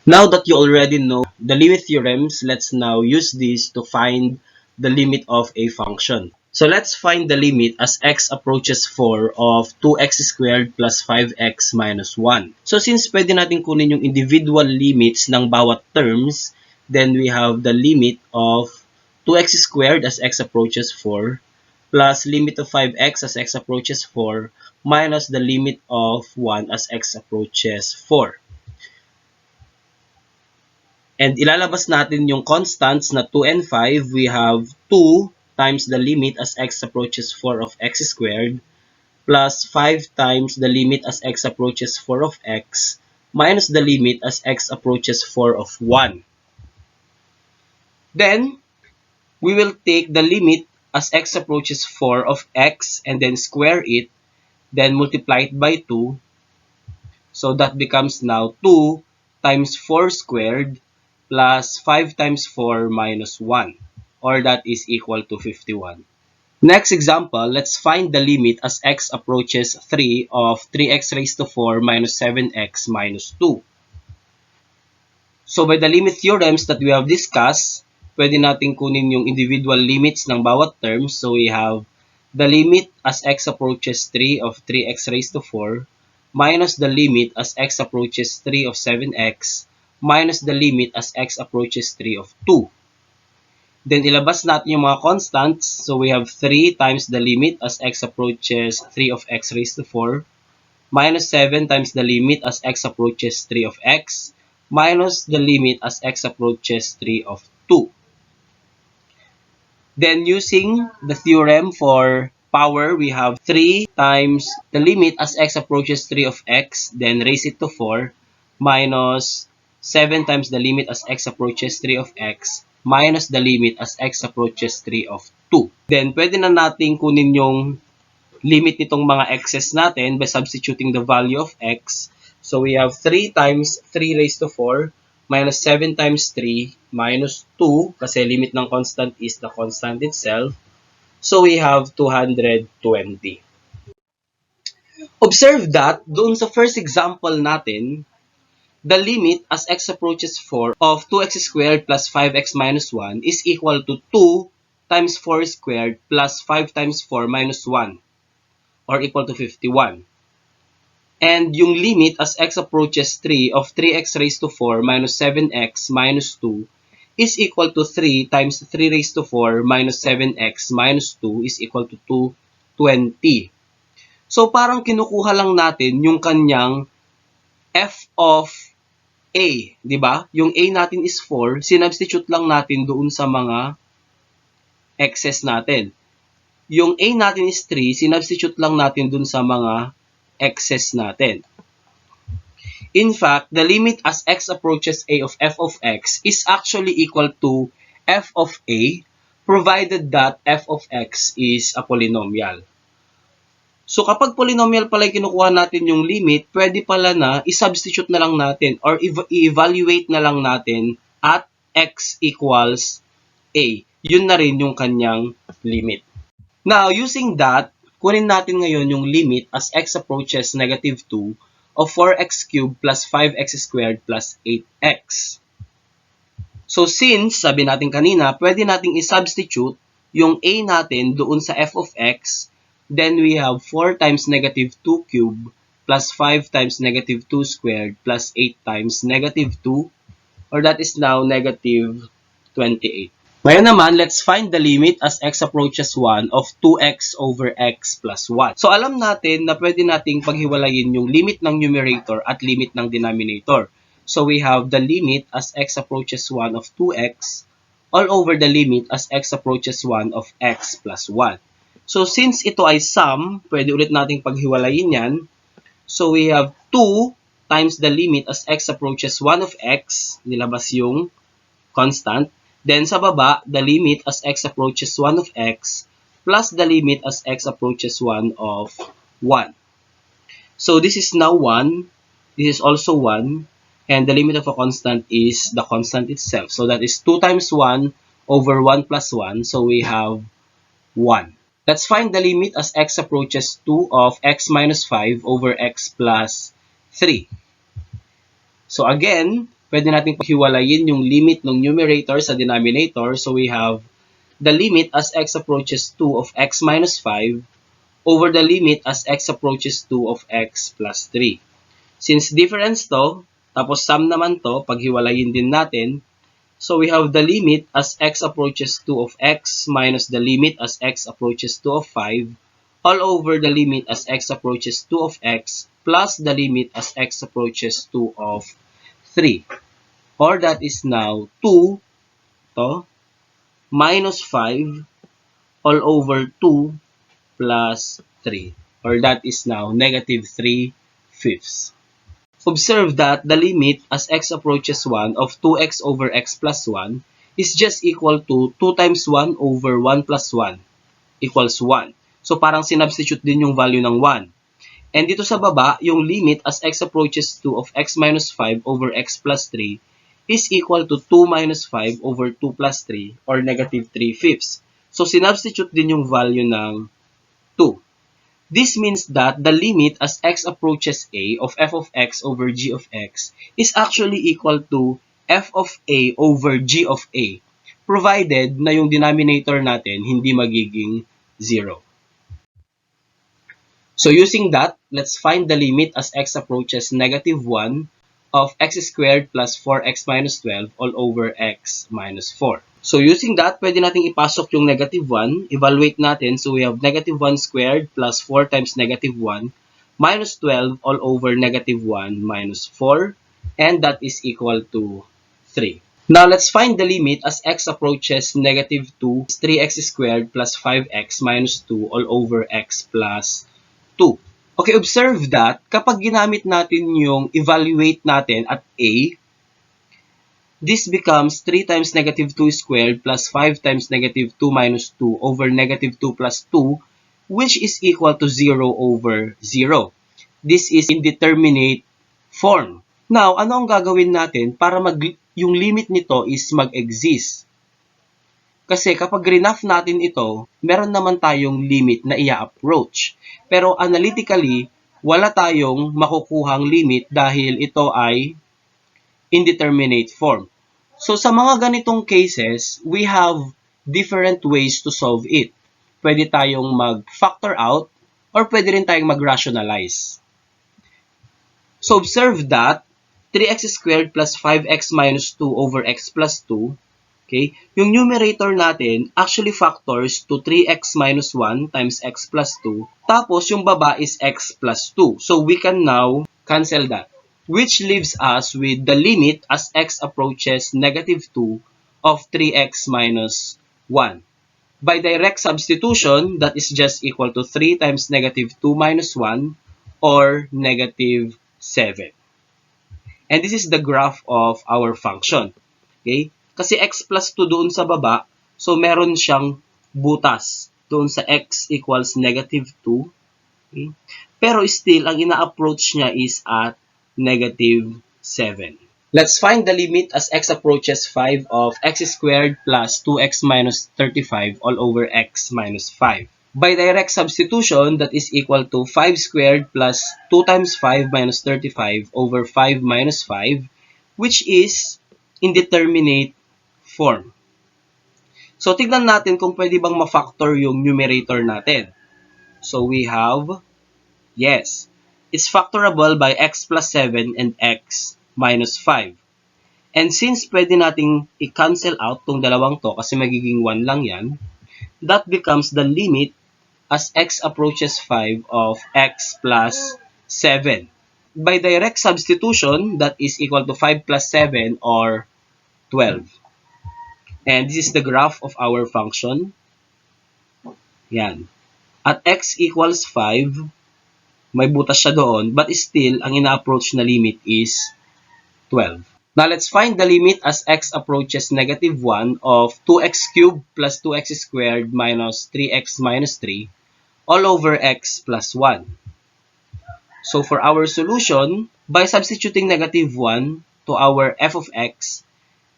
Now that you already know the limit theorems, let's now use this to find the limit of a function. So let's find the limit as x approaches 4 of 2x squared plus 5x minus 1. So since pwede natin kunin yung individual limits ng bawat terms, then we have the limit of 2x squared as x approaches 4 plus limit of 5x as x approaches 4 minus the limit of 1 as x approaches 4. And ilalabas natin yung constants na 2 and 5. We have 2 times the limit as x approaches 4 of x squared plus 5 times the limit as x approaches 4 of x minus the limit as x approaches 4 of 1. Then, we will take the limit as x approaches 4 of x and then square it, then multiply it by 2. So that becomes now 2 times 4 squared plus 5 times 4 minus 1, or that is equal to 51. Next example, let's find the limit as x approaches 3 of 3x raised to 4 minus 7x minus 2. So by the limit theorems that we have discussed, pwede natin kunin yung individual limits ng bawat term. So we have the limit as x approaches 3 of 3x raised to 4 minus the limit as x approaches 3 of 7x minus the limit as x approaches 3 of 2. Then ilabas natin yung mga constants. So we have 3 times the limit as x approaches 3 of x raised to 4 minus 7 times the limit as x approaches 3 of x minus the limit as x approaches 3 of 2. Then using the theorem for power, we have 3 times the limit as x approaches 3 of x, then raise it to 4, minus 7 times the limit as x approaches 3 of x, minus the limit as x approaches 3 of 2. Then, pwede na natin kunin yung limit nitong mga x's natin by substituting the value of x. So, we have 3 times 3 raised to 4, minus 7 times 3, minus 2, kasi limit ng constant is the constant itself. So, we have 220. Observe that, doon sa first example natin, the limit as x approaches 4 of 2x squared plus 5x minus 1 is equal to 2 times 4 squared plus 5 times 4 minus 1, or equal to 51. And yung limit as x approaches 3 of 3x raised to 4 minus 7x minus 2 is equal to 3 times 3 raised to 4 minus 7x minus 2 is equal to 220. So parang kinukuha lang natin yung kanyang f of a, di ba? Yung a natin is 4, sinubstitute lang natin doon sa mga x's natin. Yung a natin is 3, sinubstitute lang natin doon sa mga x's natin. In fact, the limit as x approaches a of f of x is actually equal to f of a, provided that f of x is a polynomial. So kapag polynomial pala yung kinukuha natin yung limit, pwede pala na i-substitute na lang natin or i-evaluate na lang natin at x equals a. Yun na rin yung kanyang limit. Now, using that, kunin natin ngayon yung limit as x approaches negative 2 of 4x cubed plus 5x squared plus 8x. So since, sabi natin kanina, pwede nating i-substitute yung a natin doon sa f of x. Then we have 4 times negative 2 cubed plus 5 times negative 2 squared plus 8 times negative 2, or that is now negative 28. Ngayon naman, let's find the limit as x approaches 1 of 2x over x plus 1. So alam natin na pwede nating paghiwalayin yung limit ng numerator at limit ng denominator. So we have the limit as x approaches 1 of 2x all over the limit as x approaches 1 of x plus 1. So, since ito ay sum, pwede ulit nating paghiwalayin yan. So, we have 2 times the limit as x approaches 1 of x, nilabas yung constant. Then, sa baba, the limit as x approaches 1 of x, plus the limit as x approaches 1 of 1. So, this is now 1. This is also 1. And the limit of a constant is the constant itself. So, that is 2 times 1 over 1 plus 1. So, we have 1. Let's find the limit as x approaches 2 of x minus 5 over x plus 3. So again, pwede natin paghiwalayin yung limit ng numerator sa denominator. So we have the limit as x approaches 2 of x minus 5 over the limit as x approaches 2 of x plus 3. Since difference to, tapos sum naman to, paghiwalayin din natin. So we have the limit as x approaches 2 of x minus the limit as x approaches 2 of 5 all over the limit as x approaches 2 of x plus the limit as x approaches 2 of 3. Or that is now 2 to minus 5 all over 2 plus 3. Or that is now negative 3/5. Observe that the limit as x approaches 1 of 2x over x plus 1 is just equal to 2 times 1 over 1 plus 1 equals 1. So parang sinubstitute din yung value ng 1. And dito sa baba, yung limit as x approaches 2 of x minus 5 over x plus 3 is equal to 2 minus 5 over 2 plus 3 or negative 3/5. So sinubstitute din yung value ng 2. This means that the limit as x approaches a of f of x over g of x is actually equal to f of a over g of a, provided na yung denominator natin hindi magiging 0. So using that, let's find the limit as x approaches negative 1 of x squared plus 4x minus 12 all over x minus 4. So using that, pwede nating ipasok yung negative 1, evaluate natin. So we have negative 1 squared plus 4 times negative 1 minus 12 all over negative 1 minus 4, and that is equal to 3. Now let's find the limit as x approaches negative 2 is 3x squared plus 5x minus 2 all over x plus 2. Okay, observe that kapag ginamit natin yung evaluate natin at a, this becomes 3 times negative 2 squared plus 5 times negative 2 minus 2 over negative 2 plus 2, which is equal to 0 over 0. This is indeterminate form. Now, ano ang gagawin natin para yung limit nito is mag-exist? Kasi kapag rinaf natin ito, meron naman tayong limit na i-approach. Pero analytically, wala tayong makukuhang limit dahil ito ay indeterminate form. So sa mga ganitong cases, we have different ways to solve it. Pwede tayong mag-factor out or pwede rin tayong mag-rationalize. So observe that 3x squared plus 5x minus 2 over x plus 2, okay, yung numerator natin actually factors to 3x minus 1 times x plus 2, tapos yung baba is x plus 2. So we can now cancel that, which leaves us with the limit as x approaches negative 2 of 3x minus 1. By direct substitution, that is just equal to 3 times negative 2 minus 1 or negative 7. And this is the graph of our function. Okay? Kasi x plus 2 doon sa baba, so meron siyang butas doon sa x equals negative 2. Okay? Pero still, ang ina-approach niya is at negative 7. Let's find the limit as x approaches 5 of x squared plus 2x minus 35 all over x minus 5. By direct substitution, that is equal to 5 squared plus 2 times 5 minus 35 over 5 minus 5, which is indeterminate form. So, tignan natin kung pwede bang ma-factor yung numerator natin. So, we have, yes, it's factorable by x plus 7 and x minus 5. And since pwede nating i-cancel out tong dalawang to kasi magiging 1 lang yan, that becomes the limit as x approaches 5 of x plus 7. By direct substitution, that is equal to 5 plus 7 or 12. And this is the graph of our function. Yan. At x equals 5, may butas siya doon, but still, ang ina-approach na limit is 12. Now, let's find the limit as x approaches negative 1 of 2x cubed plus 2x squared minus 3x minus 3 all over x plus 1. So, for our solution, by substituting negative 1 to our f of x,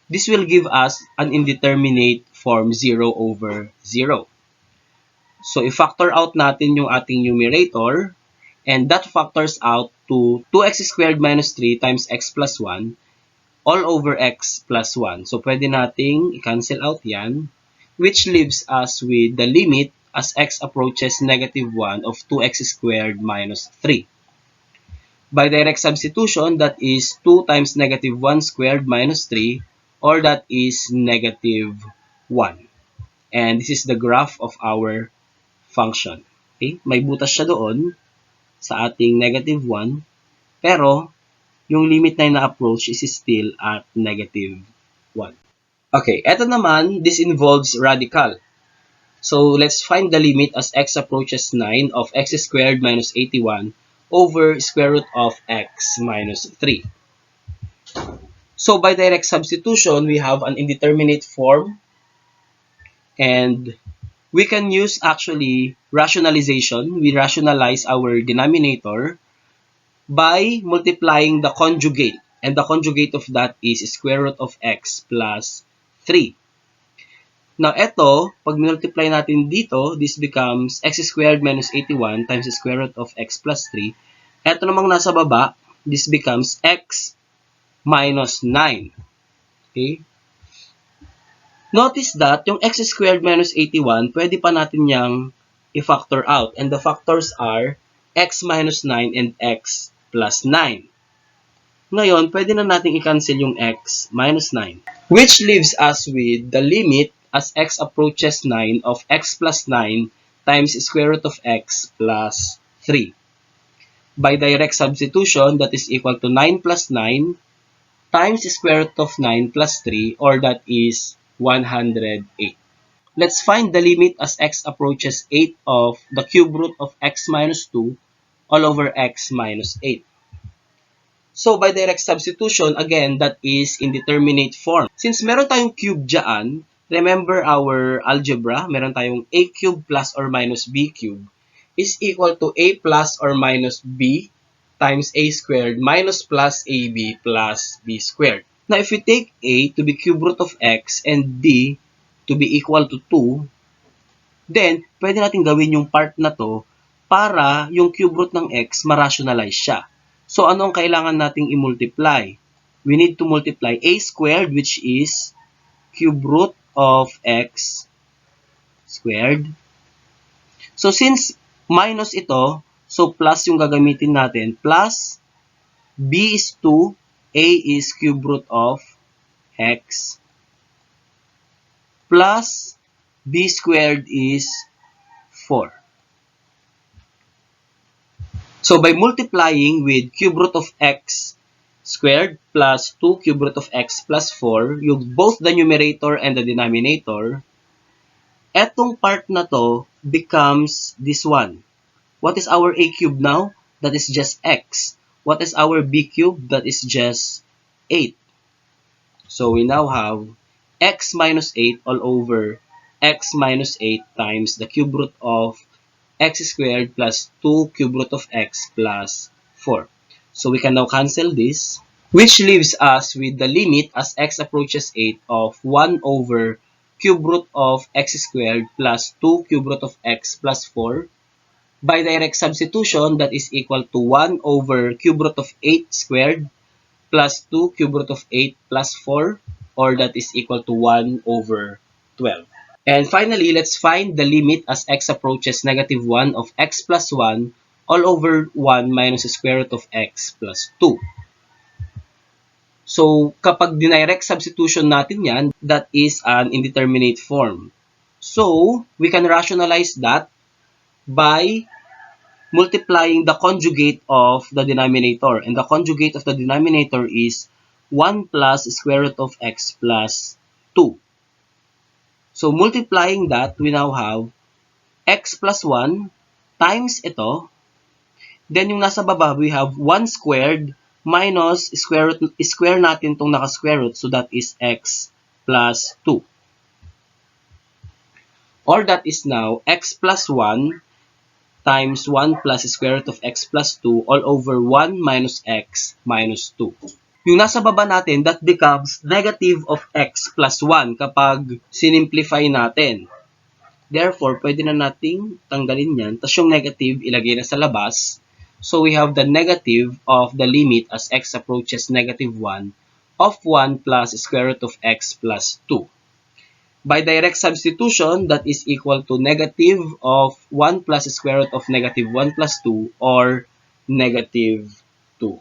this will give us an indeterminate form 0 over 0. So, i-factor out natin yung ating numerator, and that factors out to 2x squared minus 3 times x plus 1, all over x plus 1. So, pwede nating i-cancel out yan, which leaves us with the limit as x approaches negative 1 of 2x squared minus 3. By direct substitution, that is 2 times negative 1 squared minus 3, or that is negative 1. And this is the graph of our function. Okay? May butas siya doon sa ating negative 1, pero yung limit na na-approach is still at negative 1. Okay, eto naman, this involves radical. So, let's find the limit as x approaches 9 of x squared minus 81 over square root of x minus 3. So, by direct substitution, we have an indeterminate form, and we can use actually rationalization. We rationalize our denominator by multiplying the conjugate. And the conjugate of that is square root of x plus 3. Now, ito, pag multiply natin dito, this becomes x squared minus 81 times the square root of x plus 3. Ito namang nasa baba, this becomes x minus 9. Okay? Notice that yung x squared minus 81, pwede pa natin yang i-factor out. And the factors are x minus 9 and x plus 9. Ngayon, pwede na natin i-cancel yung x minus 9. Which leaves us with the limit as x approaches 9 of x plus 9 times square root of x plus 3. By direct substitution, that is equal to 9 plus 9 times square root of 9 plus 3, or that is 108. Let's find the limit as x approaches 8 of the cube root of x minus 2 all over x minus 8. So, by direct substitution, again, that is indeterminate form. Since meron tayong cube dyan, remember our algebra, meron tayong a cube plus or minus b cube is equal to a plus or minus b times a squared minus plus ab plus b squared. Now, if we take a to be cube root of x and b to be equal to 2, then, pwede natin gawin yung part na to para yung cube root ng x ma-rationalize siya. So, ano ang kailangan nating i-multiply? We need to multiply a squared, which is cube root of x squared. So, since minus ito, so plus yung gagamitin natin, plus b is 2, a is cube root of x, plus b squared is 4. So, by multiplying with cube root of x squared plus 2 cube root of x plus 4, yung both the numerator and the denominator, etong part na to becomes this one. What is our a cube now? That is just x. What is our b cube? That is just 8. So, we now have x minus 8 all over x minus 8 times the cube root of x squared plus 2 cube root of x plus 4. So, we can now cancel this, which leaves us with the limit as x approaches 8 of 1 over cube root of x squared plus 2 cube root of x plus 4. By direct substitution, that is equal to 1 over cube root of 8 squared plus 2 cube root of 8 plus 4, or that is equal to 1 over 12. And finally, let's find the limit as x approaches negative 1 of x plus 1 all over 1 minus the square root of x plus 2. So, kapag dinirect substitution natin yan, that is an indeterminate form. So, we can rationalize that by multiplying the conjugate of the denominator. And the conjugate of the denominator is 1 plus square root of x plus 2. So, multiplying that, we now have x plus 1 times ito. Then, yung nasa baba, we have 1 squared minus square natin itong naka-square root. So, that is x plus 2. Or that is now x plus 1 times 1 plus square root of x plus 2 all over 1 minus x minus 2. Yung nasa baba natin, that becomes negative of x plus 1 kapag sinimplify natin. Therefore, pwede na nating tanggalin yan. Tapos yung negative, ilagay na sa labas. So, we have the negative of the limit as x approaches negative 1 of 1 plus square root of x plus 2. By direct substitution, that is equal to negative of 1 plus square root of negative 1 plus 2 or negative 2.